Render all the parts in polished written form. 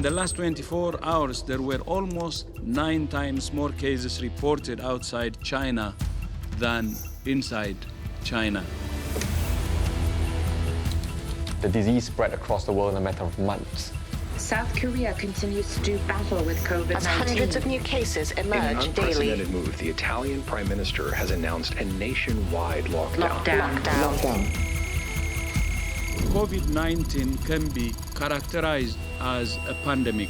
the last 24 hours, there were almost 9 times more cases reported outside China than inside China. The disease spread across the world in a matter of months. South Korea continues to do battle with COVID-19. As hundreds of new cases emerge daily. In an unprecedented daily. move, the Italian Prime Minister has announced a nationwide lockdown. Lockdown. COVID-19 can be characterized as a pandemic.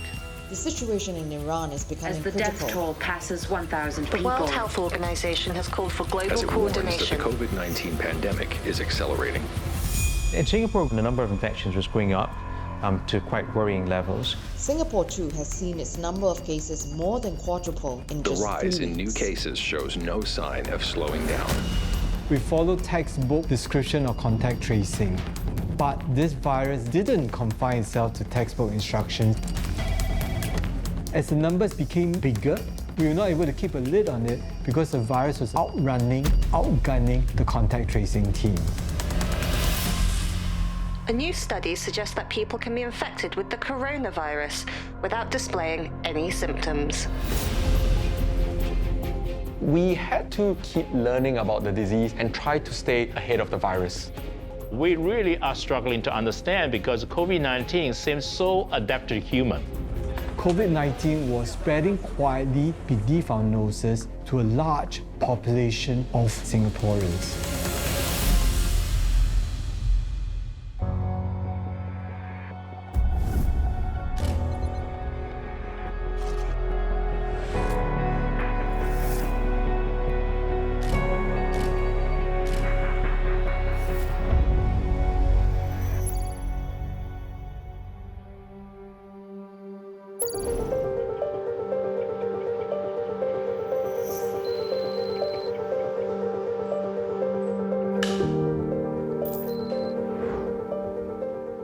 The situation in Iran is becoming As the critical. death toll passes 1,000 The people. World Health Organization has called for global As it warns that the coordination. COVID-19 pandemic is accelerating. In Singapore, the number of infections was going up to quite worrying levels. Singapore too has seen its number of cases more than quadruple in The just 3 rise in new weeks. cases shows no sign of slowing down. We followed textbook description of contact tracing, but this virus didn't confine itself to textbook instructions. As the numbers became bigger, we were not able to keep a lid on it because the virus was outgunning the contact tracing team. A new study suggests that people can be infected with the coronavirus without displaying any symptoms. We had to keep learning about the disease and try to stay ahead of the virus. We really are struggling to understand because COVID-19 seems so adapted to human. COVID-19 was spreading quietly beneath our noses to a large population of Singaporeans.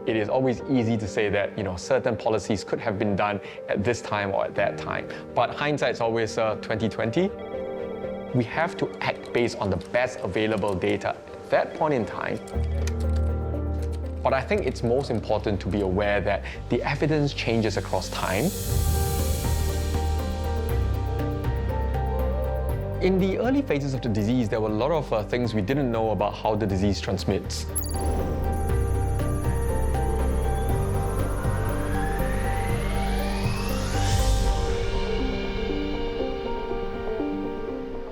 It is always easy to say that certain policies could have been done at this time or at that time, but hindsight's always 2020. We have to act based on the best available data at that point in time. But I think it's most important to be aware that the evidence changes across time. In the early phases of the disease, there were a lot of things we didn't know about how the disease transmits.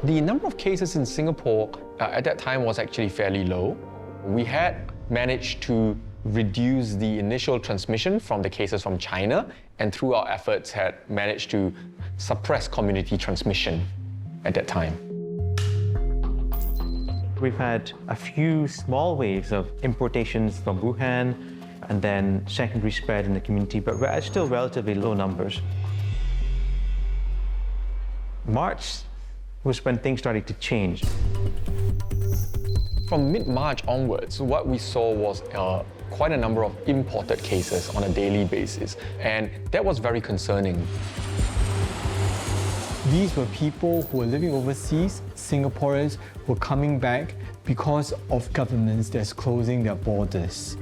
The number of cases in Singapore at that time was actually fairly low. We had managed to reduce the initial transmission from the cases from China, and through our efforts had managed to suppress community transmission at that time. We've had a few small waves of importations from Wuhan and then secondary spread in the community, but we're at still relatively low numbers. March was when things started to change. From mid-March onwards, what we saw was quite a number of imported cases on a daily basis, and that was very concerning. These were people who were living overseas, Singaporeans who were coming back because of governments that's closing their borders.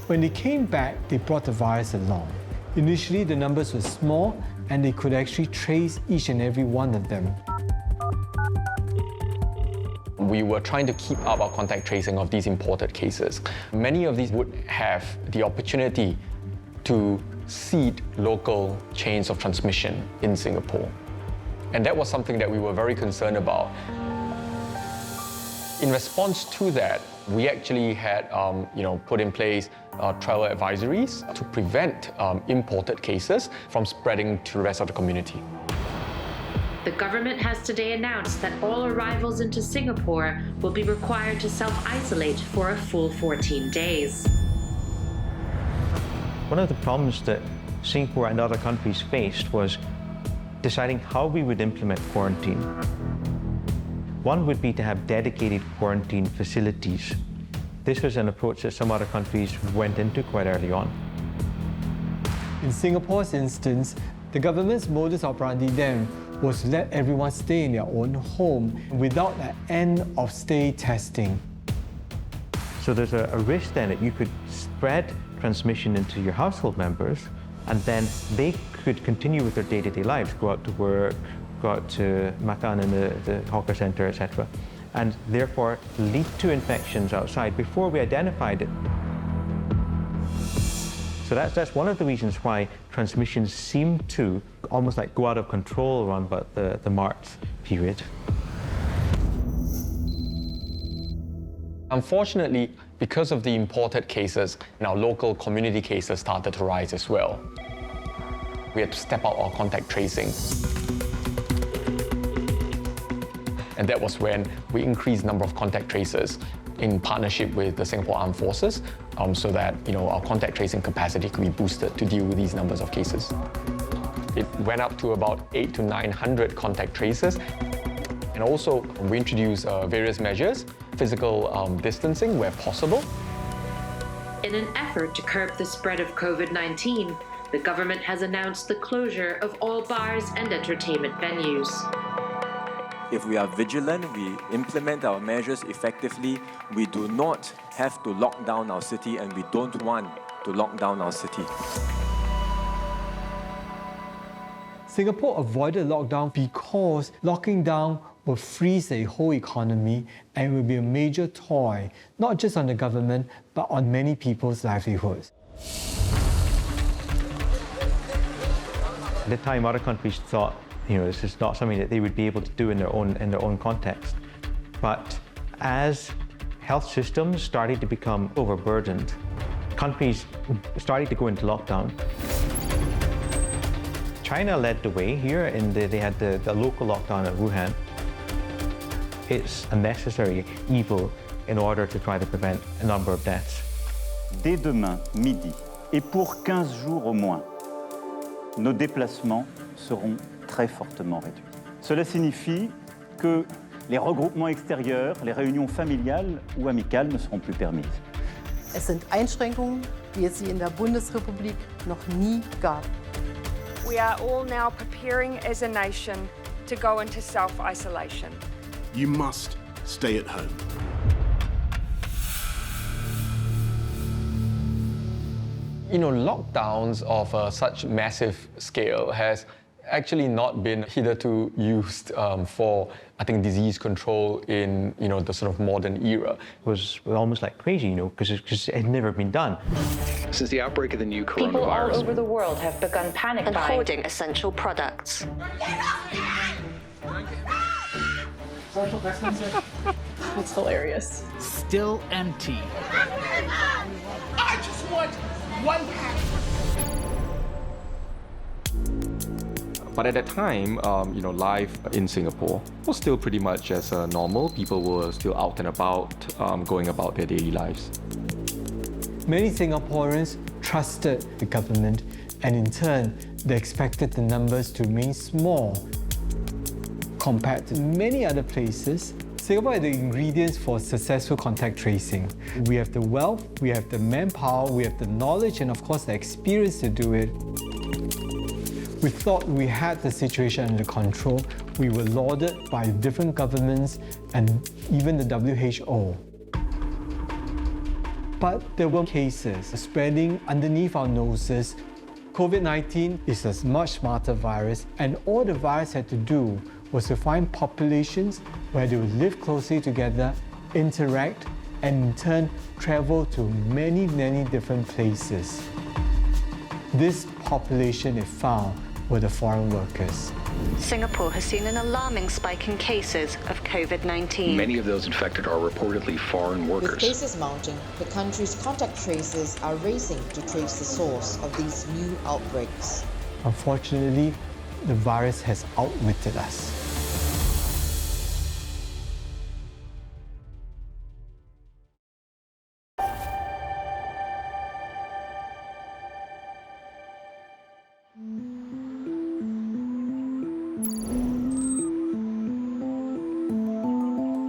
When they came back, they brought the virus along. Initially, the numbers were small, and they could actually trace each and every one of them. We were trying to keep up our contact tracing of these imported cases. Many of these would have the opportunity to seed local chains of transmission in Singapore. And that was something that we were very concerned about. In response to that, we actually had put in place travel advisories to prevent imported cases from spreading to the rest of the community. The government has today announced that all arrivals into Singapore will be required to self-isolate for a full 14 days. One of the problems that Singapore and other countries faced was deciding how we would implement quarantine. One would be to have dedicated quarantine facilities. This was an approach that some other countries went into quite early on. In Singapore's instance, the government's modus operandi then was to let everyone stay in their own home without an end-of-stay testing. So there's a risk then that you could spread transmission into your household members, and then they could continue with their day-to-day lives, go out to work, go out to makan in the hawker center, etc., and therefore lead to infections outside before we identified it. So that's one of the reasons why transmissions seem to almost like go out of control around about the March period. Unfortunately, because of the imported cases, now local community cases started to rise as well. We had to step up our contact tracing. And that was when we increased number of contact tracers in partnership with the Singapore Armed Forces, so that our contact tracing capacity could be boosted to deal with these numbers of cases. It went up to about 800 to 900 contact tracers. And also, we introduced various measures, physical distancing where possible. In an effort to curb the spread of COVID-19, the government has announced the closure of all bars and entertainment venues. If we are vigilant, we implement our measures effectively, we do not have to lock down our city, and we don't want to lock down our city. Singapore avoided lockdown because locking down will freeze the whole economy and will be a major toll, not just on the government, but on many people's livelihoods. At the time, other countries thought, this is not something that they would be able to do in their own context. But as health systems started to become overburdened, countries started to go into lockdown. China led the way here, and they had the local lockdown at Wuhan. It's a necessary evil in order to try to prevent a number of deaths. Dès demain, midi, et pour 15 jours au moins, nos déplacements seront très fortement réduits. Cela signifie que les regroupements extérieurs, les réunions familiales ou amicales ne seront plus permises. Es sind Einschränkungen, wie es sie in der Bundesrepublik noch nie gab. We are all now preparing as a nation to go into self-isolation. You must stay at home. Lockdowns of such massive scale has actually not been hitherto used for, I think, disease control in, the sort of modern era. It was almost like crazy, because it had never been done. Since the outbreak of the new coronavirus, people all over the world have begun panic and buying. hoarding essential products. Social distancing. It's hilarious. Still empty. I just want one pack. But at that time, life in Singapore was still pretty much as normal. People were still out and about, going about their daily lives. Many Singaporeans trusted the government, and in turn, they expected the numbers to remain small. Compared to many other places, Singapore had the ingredients for successful contact tracing. We have the wealth, we have the manpower, we have the knowledge, and of course the experience to do it. We thought we had the situation under control. We were lauded by different governments and even the WHO. But there were cases spreading underneath our noses. COVID-19 is a much smarter virus, and all the virus had to do was to find populations where they would live closely together, interact, and in turn travel to many, many different places. This population it found were the foreign workers. Singapore has seen an alarming spike in cases of COVID-19. Many of those infected are reportedly foreign workers. With cases mounting, the country's contact tracers are racing to trace the source of these new outbreaks. Unfortunately, the virus has outwitted us.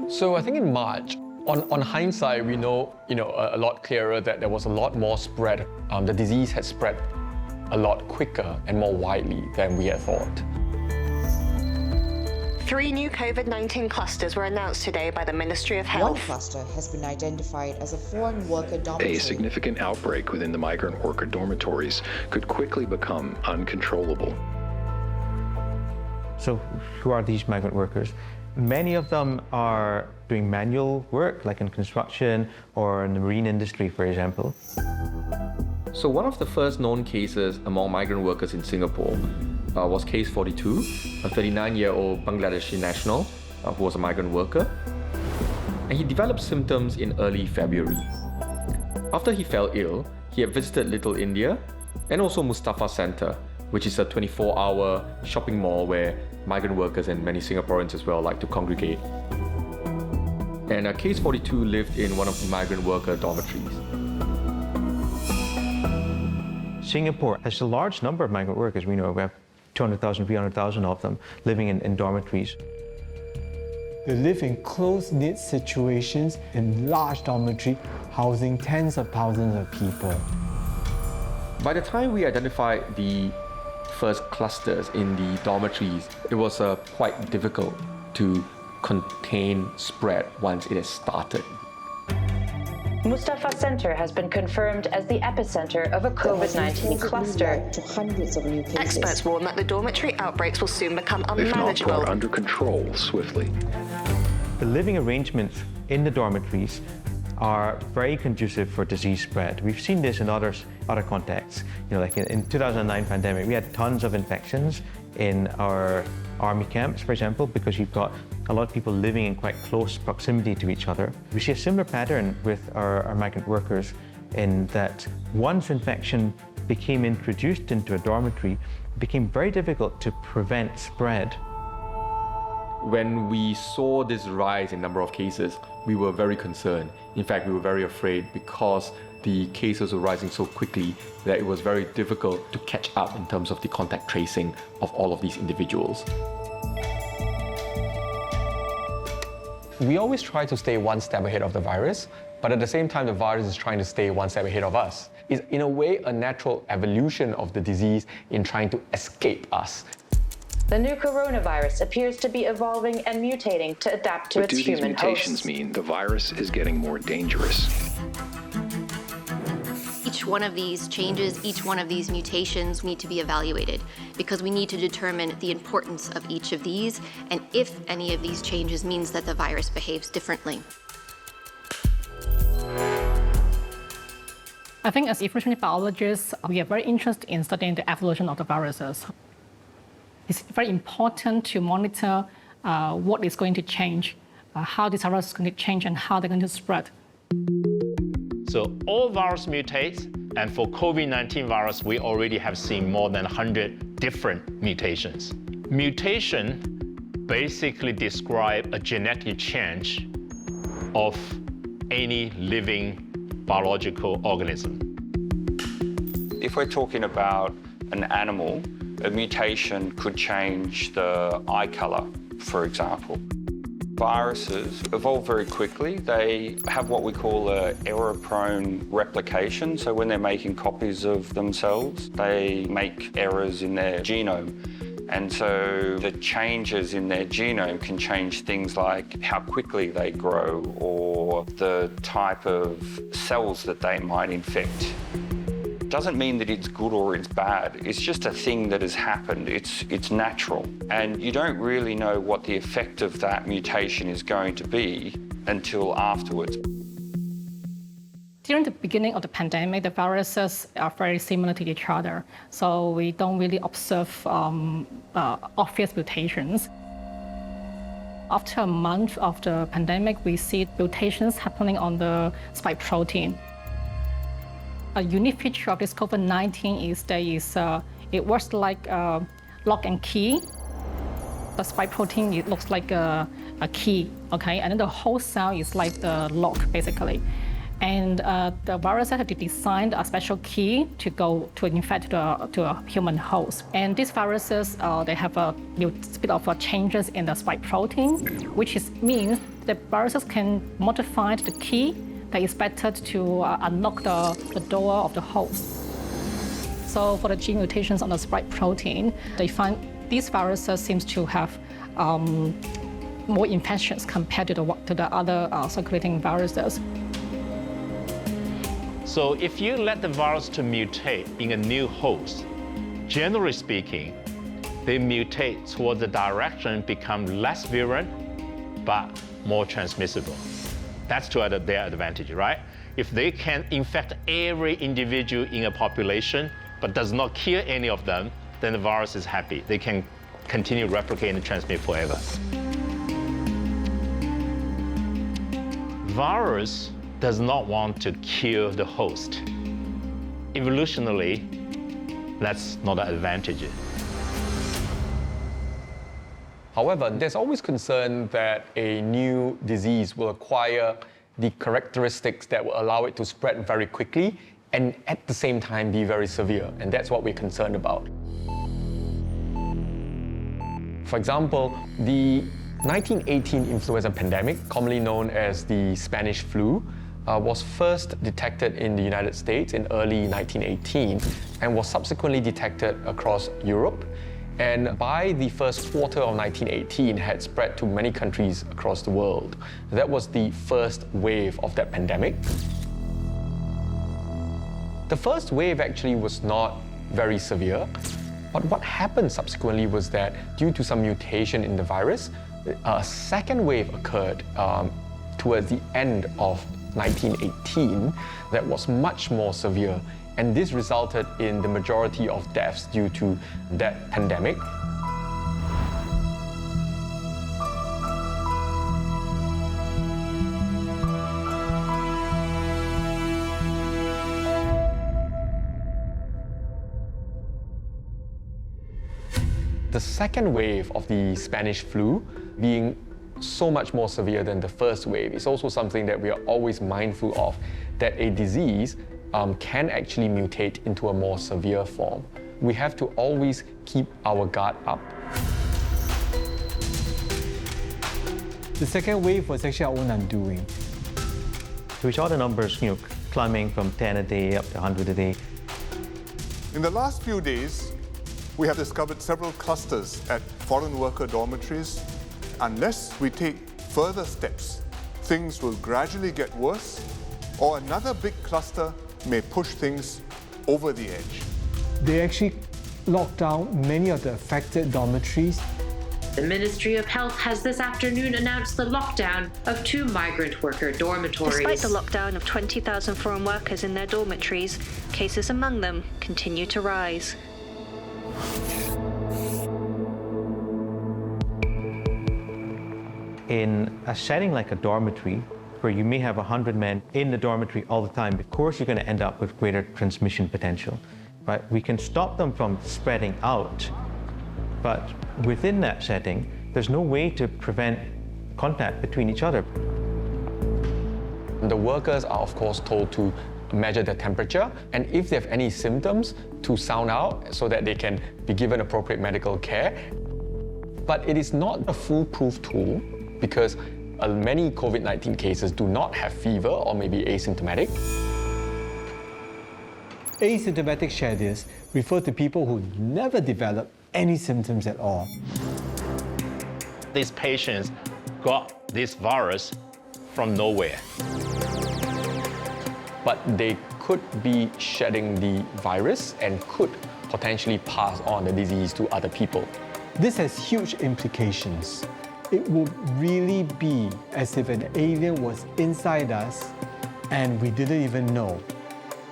So I think in March, on hindsight, we know, a lot clearer that there was a lot more spread. The disease had spread a lot quicker and more widely than we had thought. 3 new COVID-19 clusters were announced today by the Ministry of One Health. cluster has been identified as a foreign worker dormitory. A significant outbreak within the migrant worker dormitories could quickly become uncontrollable. So who are these migrant workers? Many of them are doing manual work, like in construction or in the marine industry, for example. So one of the first known cases among migrant workers in Singapore was case 42, a 39-year-old Bangladeshi national who was a migrant worker. And he developed symptoms in early February. After he fell ill, he had visited Little India and also Mustafa Centre, which is a 24-hour shopping mall where migrant workers and many Singaporeans as well like to congregate. And case 42 lived in one of the migrant worker dormitories. Singapore has a large number of migrant workers. We know we have 200,000, 300,000 of them living in dormitories. They live in close-knit situations in large dormitories, housing tens of thousands of people. By the time we identified the first clusters in the dormitories, it was quite difficult to contain spread once it has started. Mustafa Centre has been confirmed as the epicenter of a COVID-19 cluster. To hundreds of new cases. Experts warn that the dormitory outbreaks will soon become If not unmanageable. brought under control swiftly. The living arrangements in the dormitories are very conducive for disease spread. We've seen this in other contexts. You know, like in 2009 pandemic, we had tons of infections in our army camps, for example, because you've got a lot of people living in quite close proximity to each other. We see a similar pattern with our migrant workers in that once infection became introduced into a dormitory, it became very difficult to prevent spread. When we saw this rise in number of cases, we were very concerned. In fact, we were very afraid because the cases were rising so quickly that it was very difficult to catch up in terms of the contact tracing of all of these individuals. We always try to stay one step ahead of the virus, but at the same time, the virus is trying to stay one step ahead of us. It's in a way a natural evolution of the disease in trying to escape us. The new coronavirus appears to be evolving and mutating to adapt to its human What do these mutations hosts. mean? The virus is getting more dangerous. Each one of these changes, each one of these mutations need to be evaluated because we need to determine the importance of each of these and if any of these changes means that the virus behaves differently. I think as evolutionary biologists, we are very interested in studying the evolution of the viruses. It's very important to monitor what is going to change, how this virus is going to change and how they're going to spread. So all viruses mutate, and for COVID-19 virus, we already have seen more than 100 different mutations. Mutation basically describe a genetic change of any living biological organism. If we're talking about an animal, a mutation could change the eye color, for example. Viruses evolve very quickly. They have what we call an error-prone replication. So when they're making copies of themselves, they make errors in their genome. And so the changes in their genome can change things like how quickly they grow or the type of cells that they might infect. Doesn't mean that it's good or it's bad. It's just a thing that has happened. It's natural. And you don't really know what the effect of that mutation is going to be until afterwards. During the beginning of the pandemic, the viruses are very similar to each other. So we don't really observe obvious mutations. After a month of the pandemic, we see mutations happening on the spike protein. A unique feature of this COVID-19 is that it works like lock and key. The spike protein, it looks like a key, okay? And then the whole cell is like the lock, basically. And the virus had to design a special key to infect to a human host. And these viruses, they have a bit of changes in the spike protein, which means the viruses can modify the key that is better to unlock the door of the host. So for the gene mutations on the spike protein, they find these viruses seems to have more infections compared to the other circulating viruses. So if you let the virus to mutate in a new host, generally speaking, they mutate toward the direction become less virulent, but more transmissible. That's to their advantage, right? If they can infect every individual in a population, but does not kill any of them, then the virus is happy. They can continue replicating and transmit forever. Virus does not want to kill the host. Evolutionarily, that's not an advantage. However, there's always concern that a new disease will acquire the characteristics that will allow it to spread very quickly and at the same time be very severe, and that's what we're concerned about. For example, the 1918 influenza pandemic, commonly known as the Spanish flu, was first detected in the United States in early 1918 and was subsequently detected across Europe, and by the first quarter of 1918 had spread to many countries across the world. That was the first wave of that pandemic. The first wave actually was not very severe, but what happened subsequently was that due to some mutation in the virus, a second wave occurred towards the end of 1918 that was much more severe, and this resulted in the majority of deaths due to that pandemic. The second wave of the Spanish flu, being so much more severe than the first wave, is also something that we are always mindful of, that a disease can actually mutate into a more severe form. We have to always keep our guard up. The second wave was actually our own undoing. So we saw the numbers, climbing from 10 a day up to 100 a day. In the last few days, we have discovered several clusters at foreign worker dormitories. Unless we take further steps, things will gradually get worse, or another big cluster may push things over the edge. They actually locked down many of the affected dormitories. The Ministry of Health has this afternoon announced the lockdown of 2 migrant worker dormitories. Despite the lockdown of 20,000 foreign workers in their dormitories, cases among them continue to rise. In a setting like a dormitory, where you may have 100 men in the dormitory all the time, of course you're going to end up with greater transmission potential. Right? We can stop them from spreading out, but within that setting, there's no way to prevent contact between each other. The workers are, of course, told to measure their temperature, and if they have any symptoms, to sound out so that they can be given appropriate medical care. But it is not a foolproof tool, because many COVID-19 cases do not have fever or may be asymptomatic. Asymptomatic shedders refer to people who never develop any symptoms at all. These patients got this virus from nowhere. But they could be shedding the virus and could potentially pass on the disease to other people. This has huge implications. It would really be as if an alien was inside us and we didn't even know.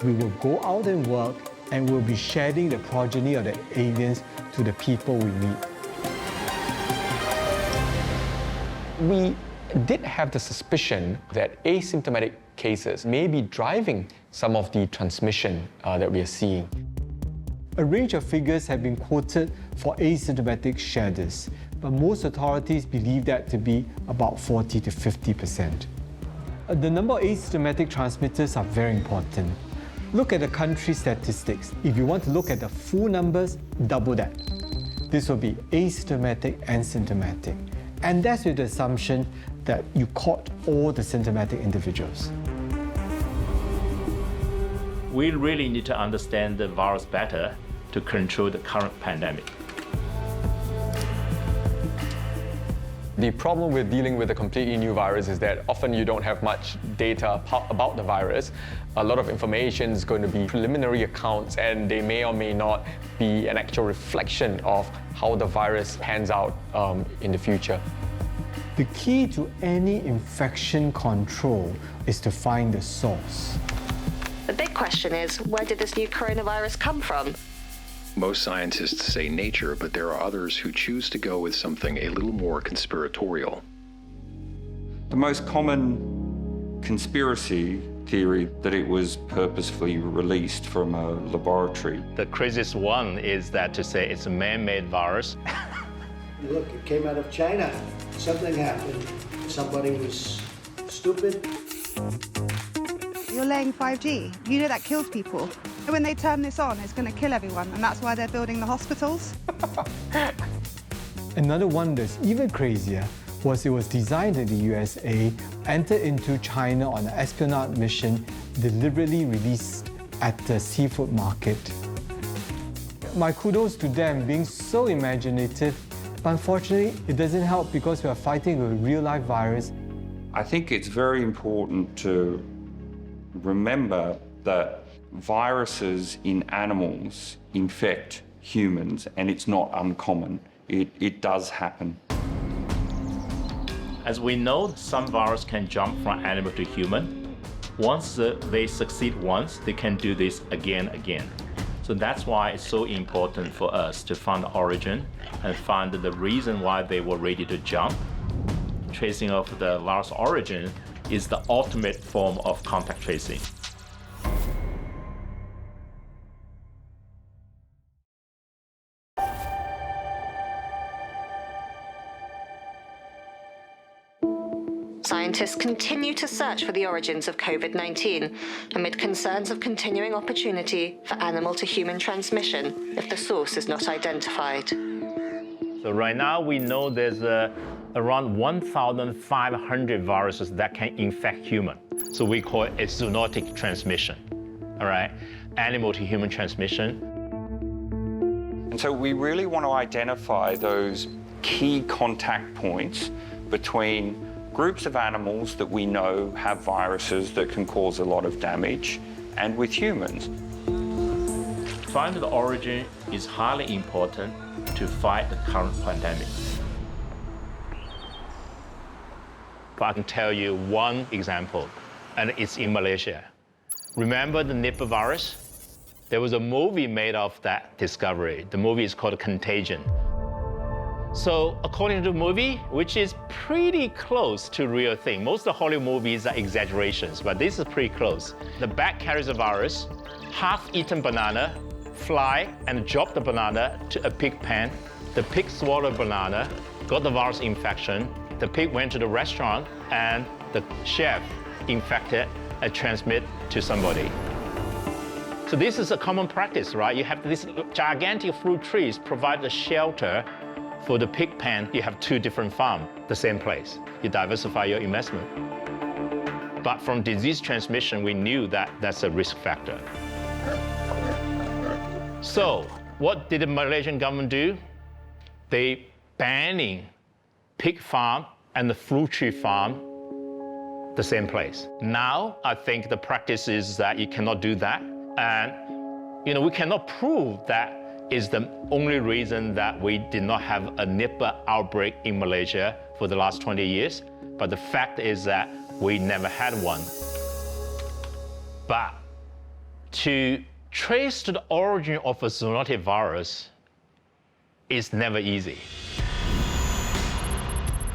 We will go out and work and we'll be shedding the progeny of the aliens to the people we meet. We did have the suspicion that asymptomatic cases may be driving some of the transmission that we are seeing. A range of figures have been quoted for asymptomatic shedders, but most authorities believe that to be about 40 to 50%. The number of asymptomatic transmitters are very important. Look at the country statistics. If you want to look at the full numbers, double that. This will be asymptomatic and symptomatic. And that's with the assumption that you caught all the symptomatic individuals. We really need to understand the virus better to control the current pandemic. The problem with dealing with a completely new virus is that often you don't have much data about the virus. A lot of information is going to be preliminary accounts, and they may or may not be an actual reflection of how the virus pans out in the future. The key to any infection control is to find the source. The big question is, where did this new coronavirus come from? Most scientists say nature, but there are others who choose to go with something a little more conspiratorial. The most common conspiracy theory that it was purposefully released from a laboratory. The craziest one is that to say it's a man-made virus. Look, it came out of China. Something happened. Somebody was stupid. You're laying 5G. You know that kills people. When they turn this on, it's going to kill everyone, and that's why they're building the hospitals. Another one that's even crazier was it was designed in the USA, entered into China on an espionage mission, deliberately released at the seafood market. My kudos to them being so imaginative, but unfortunately it doesn't help because we are fighting a real-life virus. I think it's very important to remember that viruses in animals infect humans, and it's not uncommon. It does happen. As we know, some viruses can jump from animal to human. Once they succeed once, they can do this again. So that's why it's so important for us to find the origin and find the reason why they were ready to jump. Tracing of the virus origin is the ultimate form of contact tracing. Scientists continue to search for the origins of COVID-19 amid concerns of continuing opportunity for animal-to-human transmission if the source is not identified. So right now we know there's around 1,500 viruses that can infect human. So we call it a zoonotic transmission, all right? Animal-to-human transmission. And so we really want to identify those key contact points between groups of animals that we know have viruses that can cause a lot of damage, and with humans. Finding the origin is highly important to fight the current pandemic. But I can tell you one example, and it's in Malaysia. Remember the Nipah virus? There was a movie made of that discovery. The movie is called Contagion. So according to the movie, which is pretty close to real thing, most of the Hollywood movies are exaggerations, but this is pretty close. The bat carries a virus, half-eaten banana, fly and drop the banana to a pig pen. The pig swallowed banana, got the virus infection. The pig went to the restaurant and the chef infected and transmit to somebody. So this is a common practice, right? You have these gigantic fruit trees provide the shelter. For the pig pen, you have two different farms, the same place. You diversify your investment. But from disease transmission, we knew that that's a risk factor. So what did the Malaysian government do? They banning pig farm and the fruit tree farm the same place. Now, I think the practice is that you cannot do that. And we cannot prove that is the only reason that we did not have a Nipah outbreak in Malaysia for the last 20 years. But the fact is that we never had one. But to trace to the origin of a zoonotic virus is never easy.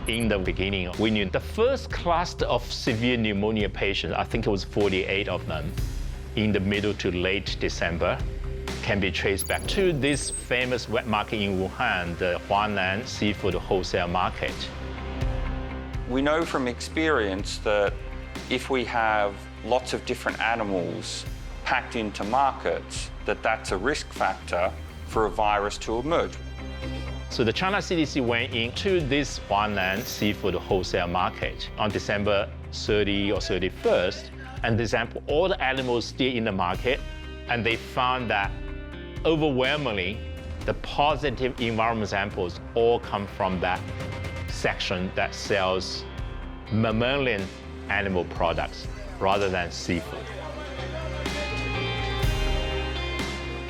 In the beginning, we knew the first cluster of severe pneumonia patients, I think it was 48 of them, in the middle to late December, can be traced back to this famous wet market in Wuhan, the Huanan seafood wholesale market. We know from experience that if we have lots of different animals packed into markets, that's a risk factor for a virus to emerge. So the China CDC went into this Huanan seafood wholesale market on December 30 or 31st, and they sampled all the animals still in the market, and they found that overwhelmingly, the positive environment samples all come from that section that sells mammalian animal products rather than seafood.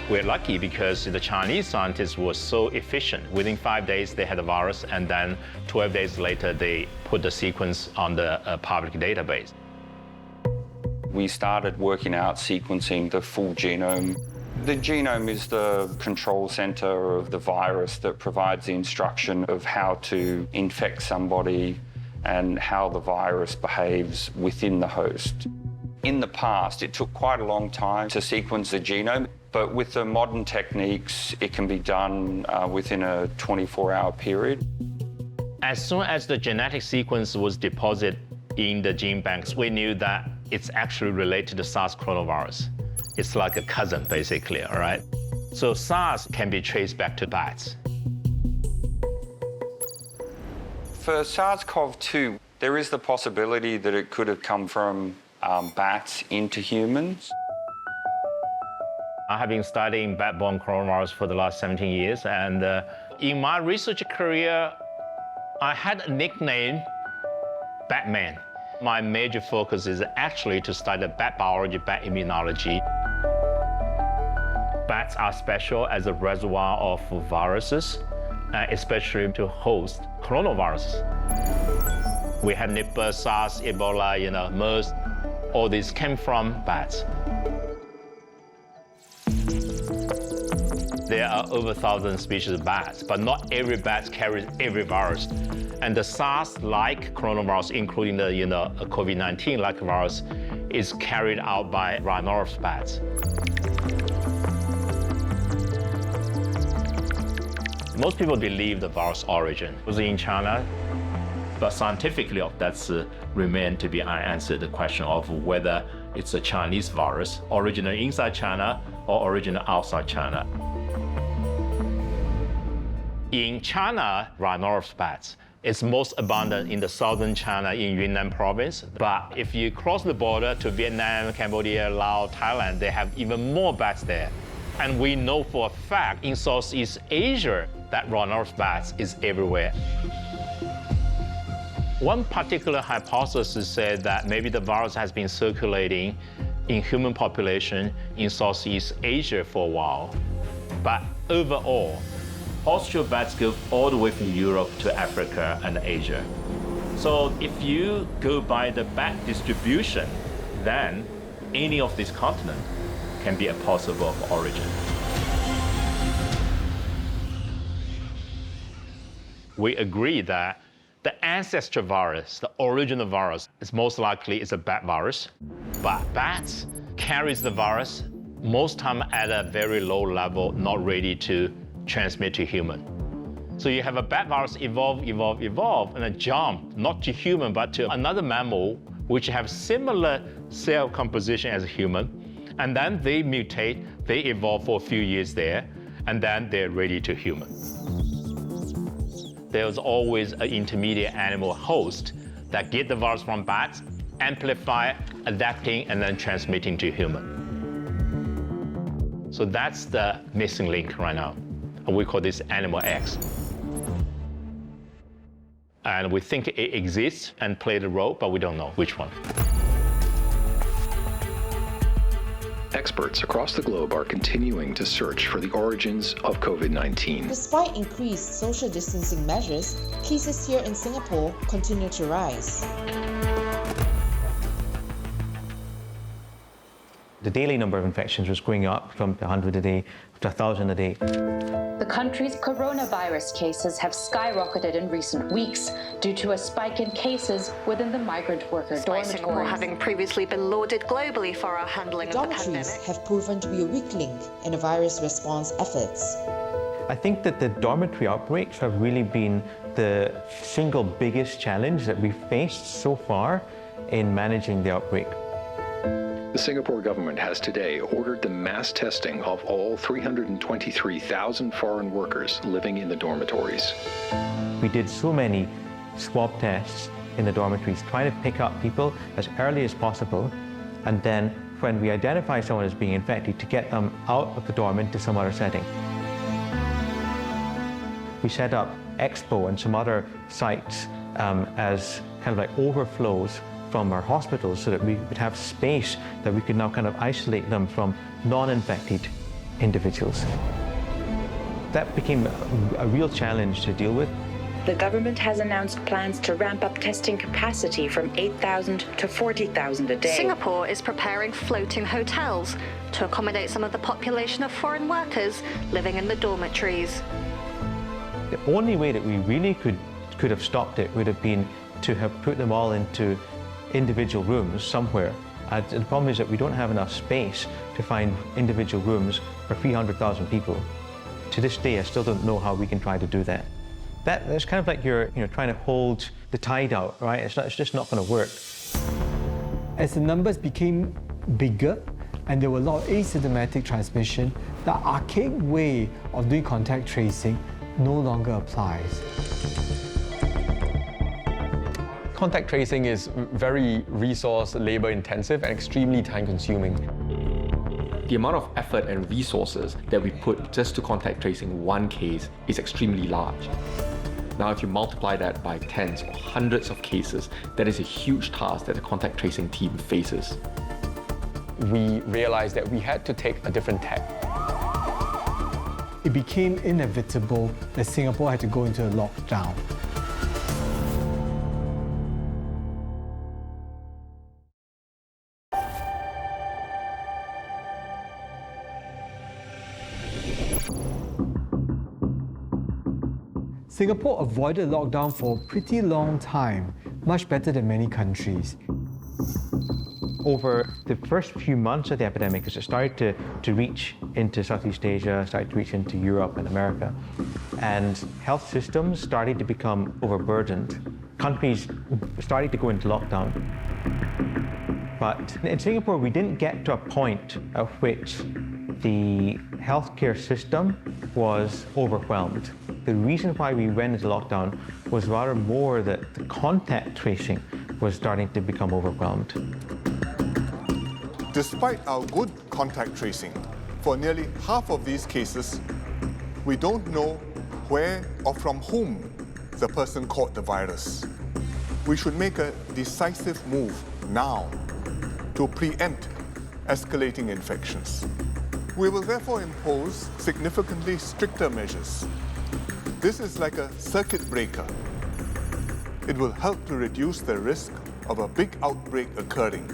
We're lucky because the Chinese scientists were so efficient. Within 5 days, they had the virus, and then 12 days later, they put the sequence on the public database. We started working out sequencing the full genome. The genome is the control center of the virus that provides the instruction of how to infect somebody and how the virus behaves within the host. In the past, it took quite a long time to sequence the genome, but with the modern techniques, it can be done within a 24-hour period. As soon as the genetic sequence was deposited in the gene banks, we knew that it's actually related to the SARS coronavirus. It's like a cousin, basically, all right? So SARS can be traced back to bats. For SARS-CoV-2, there is the possibility that it could have come from bats into humans. I have been studying bat-borne coronavirus for the last 17 years, and in my research career, I had a nickname, Batman. My major focus is actually to study bat biology, bat immunology. Bats are special as a reservoir of viruses, especially to host coronaviruses. We have Nipah, SARS, Ebola, MERS. All these came from bats. There are over 1,000 species of bats, but not every bat carries every virus. And the SARS-like coronavirus, including the COVID-19-like virus, is carried out by rhinoceros bats. Most people believe the virus origin was in China, but scientifically that's remained to be unanswered, the question of whether it's a Chinese virus, originated inside China or originated outside China. In China, rhinoceros bats is most abundant in the southern China in Yunnan province. But if you cross the border to Vietnam, Cambodia, Laos, Thailand, they have even more bats there. And we know for a fact in Southeast Asia that rhinoceros bats is everywhere. One particular hypothesis said that maybe the virus has been circulating in human population in Southeast Asia for a while. But overall, Austral bats go all the way from Europe to Africa and Asia. So if you go by the bat distribution, then any of these continents can be a possible origin. We agree that the ancestor virus, the original virus, is most likely is a bat virus. But bats carries the virus most time at a very low level, not ready to transmit to human. So you have a bat virus evolve, and a jump, not to human, but to another mammal, which have similar cell composition as a human. And then they mutate, they evolve for a few years there, and then they're ready to human. There's always an intermediate animal host that get the virus from bats, amplify, adapting, and then transmitting to human. So that's the missing link right now. And we call this animal X. And we think it exists and played a role, but we don't know which one. Experts across the globe are continuing to search for the origins of COVID-19. Despite increased social distancing measures, cases here in Singapore continue to rise. The daily number of infections was going up from 100 a day to 1,000 a day. The country's coronavirus cases have skyrocketed in recent weeks due to a spike in cases within the migrant worker dormitories. Singapore having previously been lauded globally for our handling of the Dormitories pandemic. have proven to be a weak link in the virus response efforts. I think that the dormitory outbreaks have really been the single biggest challenge that we've faced so far in managing the outbreak. The Singapore government has today ordered the mass testing of all 323,000 foreign workers living in the dormitories. We did so many swab tests in the dormitories, trying to pick up people as early as possible, and then when we identify someone as being infected, to get them out of the dorm into some other setting. We set up Expo and some other sites as kind of like overflows from our hospitals so that we would have space that we could now kind of isolate them from non-infected individuals. That became a real challenge to deal with. The government has announced plans to ramp up testing capacity from 8,000 to 40,000 a day. Singapore is preparing floating hotels to accommodate some of the population of foreign workers living in the dormitories. The only way that we really could have stopped it would have been to have put them all into individual rooms somewhere. The problem is that we don't have enough space to find individual rooms for 300,000 people. To this day, I still don't know how we can try to do that. That's kind of like you're trying to hold the tide out, right? It's just not going to work. As the numbers became bigger and there were a lot of asymptomatic transmission, the archaic way of doing contact tracing no longer applies. Contact tracing is very resource, labor intensive and extremely time consuming. The amount of effort and resources that we put just to contact tracing one case is extremely large. Now, if you multiply that by tens or hundreds of cases, that is a huge task that the contact tracing team faces. We realized that we had to take a different tack. It became inevitable that Singapore had to go into a lockdown. Singapore avoided lockdown for a pretty long time, much better than many countries. Over the first few months of the epidemic, as it started to reach into Southeast Asia, started to reach into Europe and America, and health systems started to become overburdened. Countries started to go into lockdown. But in Singapore, we didn't get to a point at which the healthcare system was overwhelmed. The reason why we went into lockdown was rather more that the contact tracing was starting to become overwhelmed. Despite our good contact tracing, for nearly half of these cases, we don't know where or from whom the person caught the virus. We should make a decisive move now to preempt escalating infections. We will therefore impose significantly stricter measures. This is like a circuit breaker. It will help to reduce the risk of a big outbreak occurring.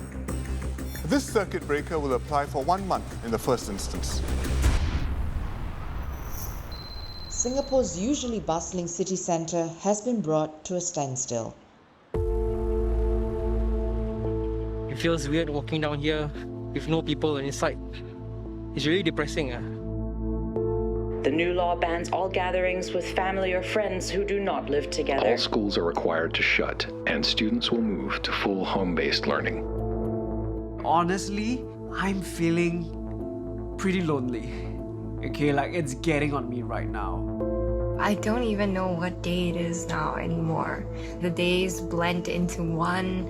This circuit breaker will apply for 1 month in the first instance. Singapore's usually bustling city centre has been brought to a standstill. It feels weird walking down here with no people inside. It's really depressing. The new law bans all gatherings with family or friends who do not live together. All schools are required to shut, and students will move to full home-based learning. Honestly, I'm feeling pretty lonely. Okay, like it's getting on me right now. I don't even know what day it is now anymore. The days blend into one.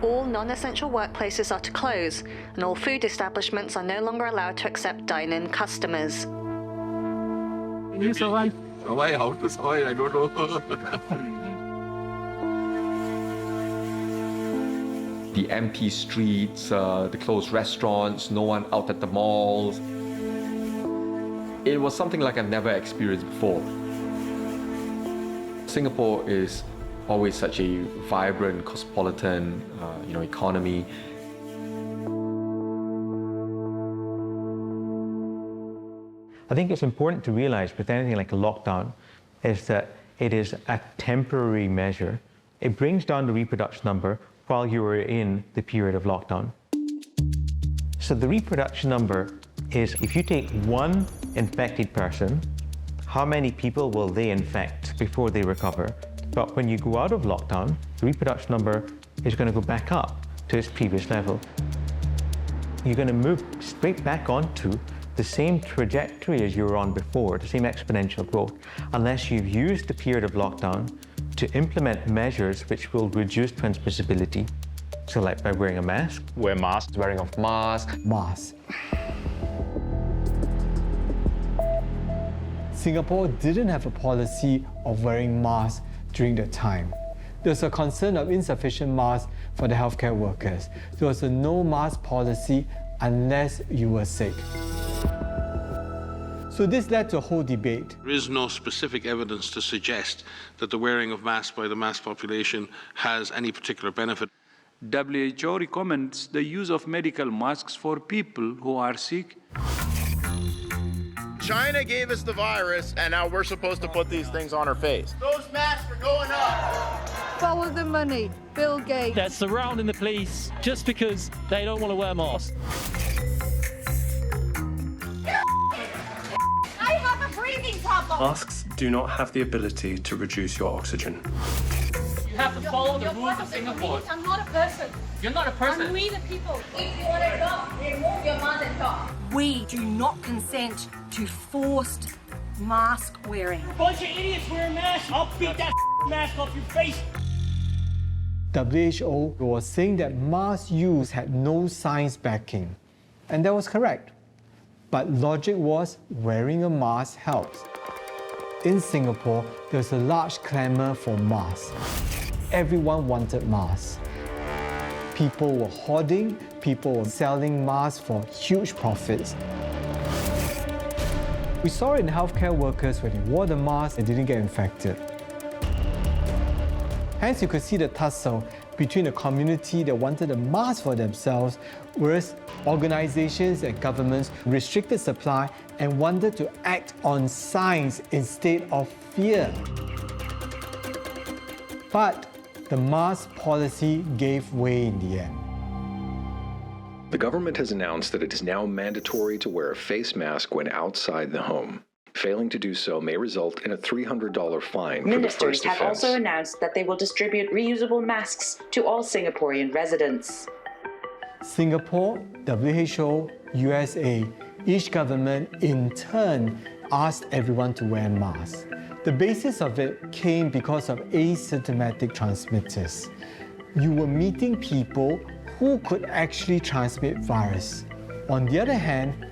All non-essential workplaces are to close, and all food establishments are no longer allowed to accept dine-in customers. Why? How to survive? I don't know. The empty streets, the closed restaurants, no one out at the malls. It was something like I've never experienced before. Singapore is always such a vibrant, cosmopolitan, economy. I think it's important to realize with anything like a lockdown is that it is a temporary measure. It brings down the reproduction number while you are in the period of lockdown. So the reproduction number is if you take one infected person, how many people will they infect before they recover? But when you go out of lockdown, the reproduction number is going to go back up to its previous level. You're going to move straight back onto the same trajectory as you were on before, the same exponential growth, unless you've used the period of lockdown to implement measures which will reduce transmissibility. So like by wearing a mask. Wear masks. Wearing of mask. Mask. Singapore didn't have a policy of wearing masks during that time. There was a concern of insufficient masks for the healthcare workers. There was a no mask policy unless you were sick. So this led to a whole debate. There is no specific evidence to suggest that the wearing of masks by the mass population has any particular benefit. WHO recommends the use of medical masks for people who are sick. China gave us the virus, and now we're supposed to put these things on our face. Those masks are going up. Follow the money, Bill Gates. They're surrounding the police just because they don't want to wear masks. I have a breathing problem. Masks do not have the ability to reduce your oxygen. You have to follow the rules of Singapore. I'm not a person. You're not a person. I'm we the people. If you want to talk, remove your mask and talk. We do not consent to forced mask wearing. Bunch of idiots wearing masks. I'll beat that mask off your face. WHO was saying that mask use had no science backing, and that was correct. But logic was wearing a mask helps. In Singapore, there was a large clamour for masks. Everyone wanted masks. People were hoarding, people were selling masks for huge profits. We saw it in healthcare workers when they wore the mask, they didn't get infected. Hence, you could see the tussle between a community that wanted a mask for themselves, whereas organizations and governments restricted supply and wanted to act on science instead of fear. But the mask policy gave way in the end. The government has announced that it is now mandatory to wear a face mask when outside the home. Failing to do so may result in a $300 fine for the Ministers first have offense. also announced that they will distribute reusable masks to all Singaporean residents. Singapore, WHO, USA, each government in turn asked everyone to wear masks. The basis of it came because of asymptomatic transmitters. You were meeting people who could actually transmit virus. On the other hand,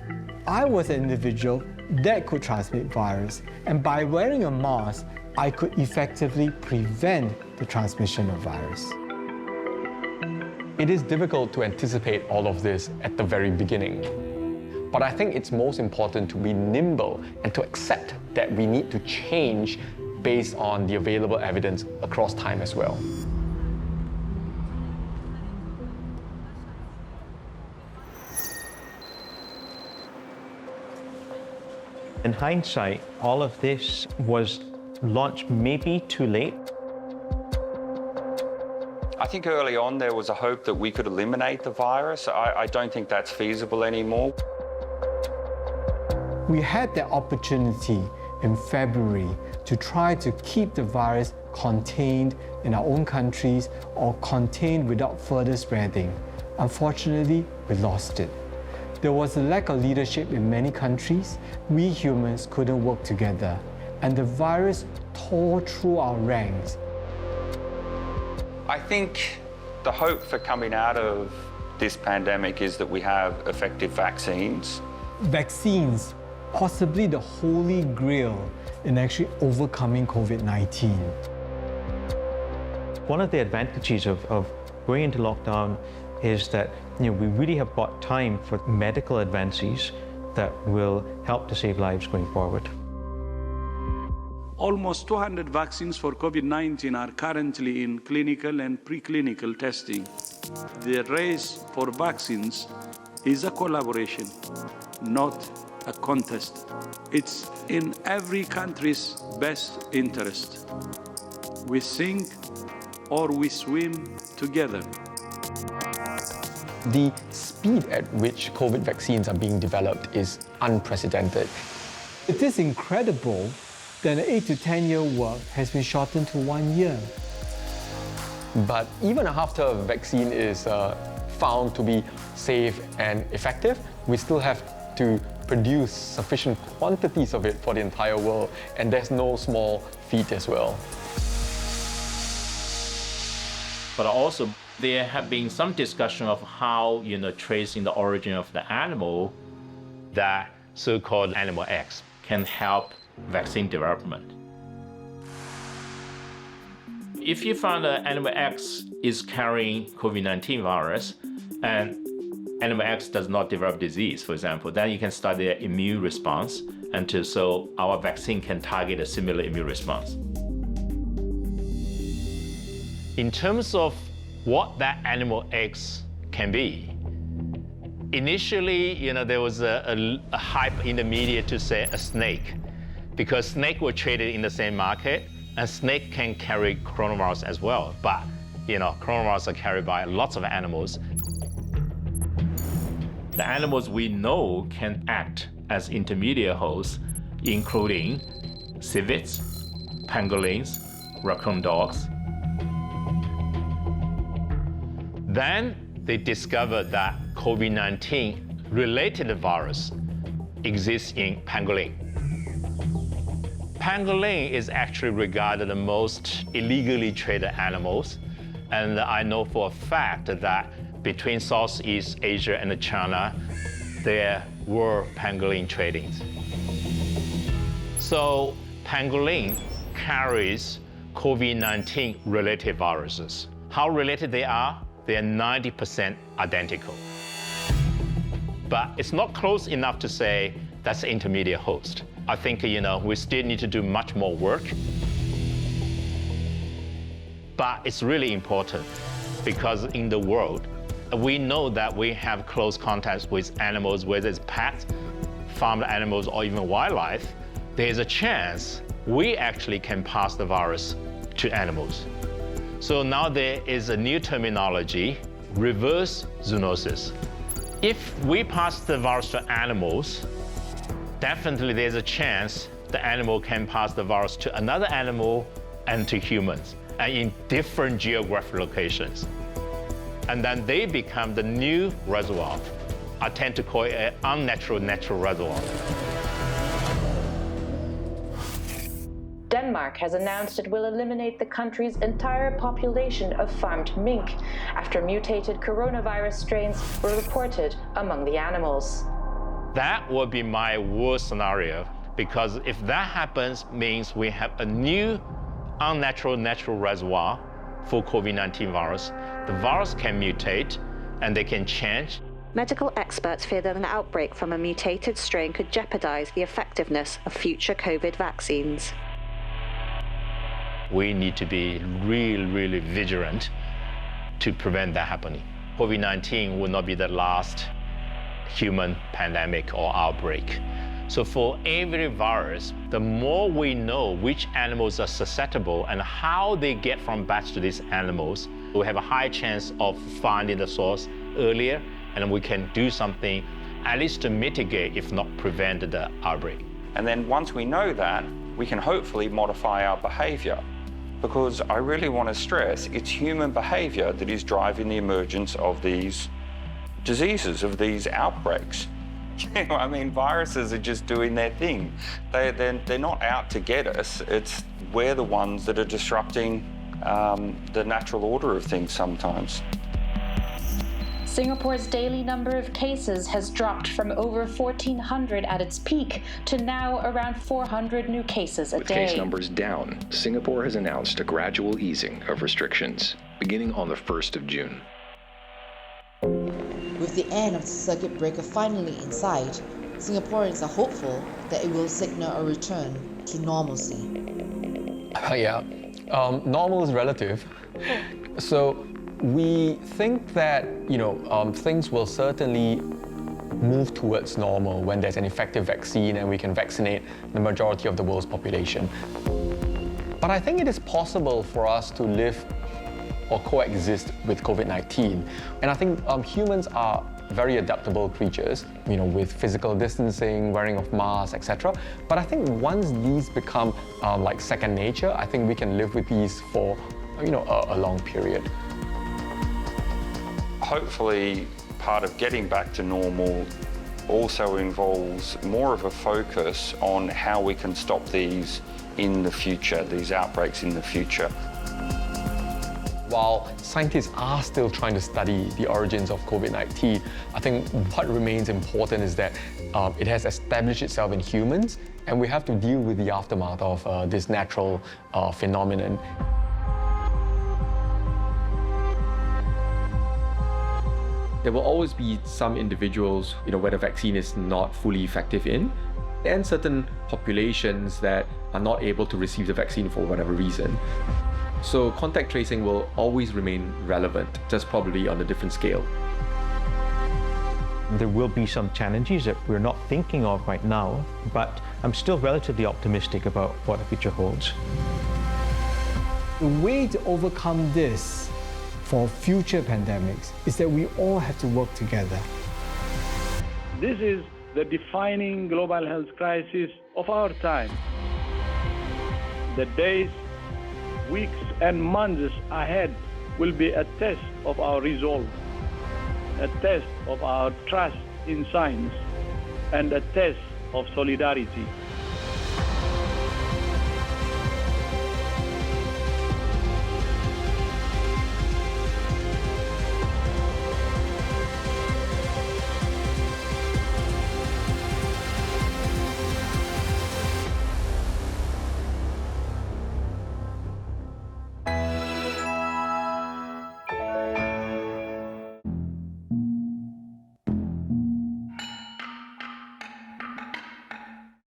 I was an individual that could transmit virus, and by wearing a mask, I could effectively prevent the transmission of virus. It is difficult to anticipate all of this at the very beginning. But I think it's most important to be nimble and to accept that we need to change based on the available evidence across time as well. In hindsight, all of this was launched maybe too late. I think early on there was a hope that we could eliminate the virus. I don't think that's feasible anymore. We had that opportunity in February to try to keep the virus contained in our own countries or contained without further spreading. Unfortunately, we lost it. There was a lack of leadership in many countries. We humans couldn't work together, and the virus tore through our ranks. I think the hope for coming out of this pandemic is that we have effective vaccines. Vaccines, possibly the holy grail in actually overcoming COVID-19. One of the advantages of going into lockdown is that we really have bought time for medical advances that will help to save lives going forward. Almost 200 vaccines for COVID-19 are currently in clinical and preclinical testing. The race for vaccines is a collaboration, not a contest. It's in every country's best interest. We sink or we swim together. The speed at which COVID vaccines are being developed is unprecedented. It is incredible that an 8 to 10 year work has been shortened to 1 year. But even after a vaccine is found to be safe and effective, we still have to produce sufficient quantities of it for the entire world, and there's no small feat as well. But also, there have been some discussion of how, tracing the origin of the animal, that so-called animal X, can help vaccine development. If you find that animal X is carrying COVID-19 virus and animal X does not develop disease, for example, then you can study their immune response so our vaccine can target a similar immune response. In terms of what that animal X can be, initially, there was a hype in the media to say a snake, because snake were traded in the same market, and snake can carry coronavirus as well. But, coronavirus are carried by lots of animals. The animals we know can act as intermediate hosts, including civets, pangolins, raccoon dogs. Then they discovered that COVID-19 related virus exists in pangolin. Pangolin is actually regarded the most illegally traded animals, and I know for a fact that between Southeast Asia and China, there were pangolin tradings. So pangolin carries COVID-19 related viruses. How related they are? They are 90% identical. But it's not close enough to say that's an intermediate host. I think, we still need to do much more work. But it's really important because in the world, we know that we have close contacts with animals, whether it's pets, farmed animals, or even wildlife. There's a chance we actually can pass the virus to animals. So now there is a new terminology, reverse zoonosis. If we pass the virus to animals, definitely there's a chance the animal can pass the virus to another animal and to humans, and in different geographic locations. And then they become the new reservoir. I tend to call it an unnatural natural reservoir. Denmark has announced it will eliminate the country's entire population of farmed mink after mutated coronavirus strains were reported among the animals. That would be my worst scenario, because if that happens, means we have a new unnatural natural reservoir for COVID-19 virus. The virus can mutate and they can change. Medical experts fear that an outbreak from a mutated strain could jeopardize the effectiveness of future COVID vaccines. We need to be really, really vigilant to prevent that happening. COVID-19 will not be the last human pandemic or outbreak. So for every virus, the more we know which animals are susceptible and how they get from bats to these animals, we have a high chance of finding the source earlier, and we can do something at least to mitigate, if not prevent, the outbreak. And then once we know that, we can hopefully modify our behavior. Because I really want to stress, it's human behavior that is driving the emergence of these diseases, of these outbreaks. Viruses are just doing their thing. They're not out to get us. We're the ones that are disrupting the natural order of things sometimes. Singapore's daily number of cases has dropped from over 1,400 at its peak to now around 400 new cases a day. With case numbers down, Singapore has announced a gradual easing of restrictions, beginning on the 1st of June. With the end of the circuit breaker finally in sight, Singaporeans are hopeful that it will signal a return to normalcy. Normal is relative. So we think that things will certainly move towards normal when there's an effective vaccine and we can vaccinate the majority of the world's population. But I think it is possible for us to live or coexist with COVID-19. And I think humans are very adaptable creatures, with physical distancing, wearing of masks, etc. But I think once these become like second nature, I think we can live with these for a long period. Hopefully, part of getting back to normal also involves more of a focus on how we can stop these in the future, these outbreaks in the future. while scientists are still trying to study the origins of COVID-19, I think what remains important is that it has established itself in humans, and we have to deal with the aftermath of this natural phenomenon. There will always be some individuals, where the vaccine is not fully effective in, and certain populations that are not able to receive the vaccine for whatever reason. So contact tracing will always remain relevant, just probably on a different scale. There will be some challenges that we're not thinking of right now, but I'm still relatively optimistic about what the future holds. The way to overcome this for future pandemics is that we all have to work together. This is the defining global health crisis of our time. The days, weeks, and months ahead will be a test of our resolve, a test of our trust in science, and a test of solidarity.